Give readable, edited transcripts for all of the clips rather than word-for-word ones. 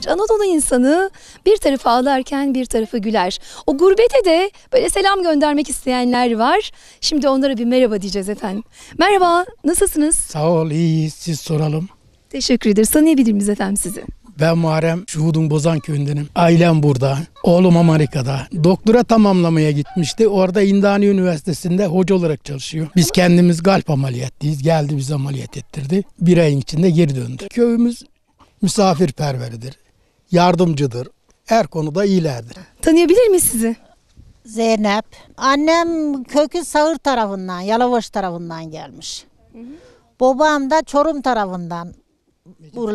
Anadolu insanı bir tarafı ağlarken bir tarafı güler. O gurbete de böyle selam göndermek isteyenler var. Şimdi onlara bir merhaba diyeceğiz efendim. Merhaba, nasılsınız? Sağ ol, iyiyiz. Siz soralım. Teşekkür ederiz. Tanıyabilir miyiz efendim sizi? Ben Muharrem, Şuhud'un Bozan köyündenim. Ailem burada. Oğlum Amerika'da. Doktora tamamlamaya gitmişti. Orada İndani Üniversitesi'nde hoca olarak çalışıyor. Biz kendimiz kalp ameliyatlıyız. Geldi bizi ameliyat ettirdi. Bir ayın içinde geri döndü. Köyümüz misafirperveridir. Yardımcıdır. Her konuda iyilerdir. Tanıyabilir miyiz sizi? Zeynep. Annem kökü Sağır tarafından, Yalavaş tarafından gelmiş. Babam da Çorum tarafından,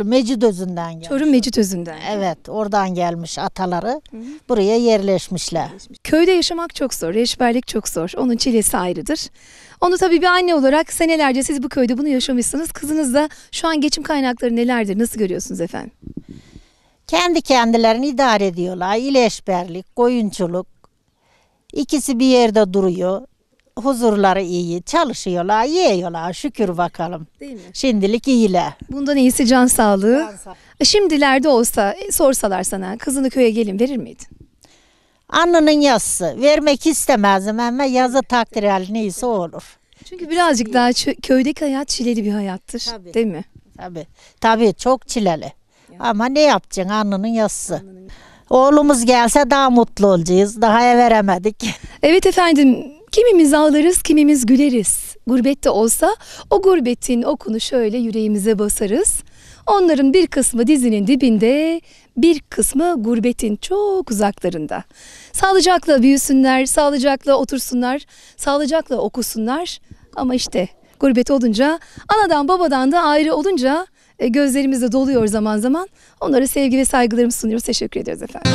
Mecidözü'nden gelmiş. Çorum Mecidözü'nden. Evet, oradan gelmiş ataları. Buraya yerleşmişler. Köyde yaşamak çok zor, reçberlik çok zor. Onun çilesi ayrıdır. Onu tabii bir anne olarak senelerce siz bu köyde bunu yaşamışsınız. Kızınız da şu an geçim kaynakları nelerdir? Nasıl görüyorsunuz efendim? Kendi kendilerini idare ediyorlar. İleşberlik, koyunculuk. İkisi bir yerde duruyor. Huzurları iyi, çalışıyorlar, yiyorlar. Şükür bakalım. Değil mi? Şimdilik iyiler. Bundan iyisi can sağlığı. Şimdilerde olsa sorsalar sana kızını köye gelin verir miydin? Alnının yazısı. Vermek istemezdim ama yazı takdir hali neyse olur. Çünkü birazcık daha köydeki hayat çileli bir hayattır. Tabii. Değil mi? Tabii çok çileli. Ama ne yapacaksın alnının yazısı. Oğlumuz gelse daha mutlu olacağız. Daha veremedik. Evet efendim, kimimiz ağlarız, kimimiz güleriz. Gurbette olsa o gurbetin okunu şöyle yüreğimize basarız. Onların bir kısmı dizinin dibinde, bir kısmı gurbetin çok uzaklarında. Sağlıcakla büyüsünler, sağlıcakla otursunlar, sağlıcakla okusunlar. Ama işte gurbet olunca, anadan babadan da ayrı olunca gözlerimiz de doluyor zaman zaman. Onlara sevgi ve saygılarımızı sunuyoruz. Teşekkür ediyoruz efendim.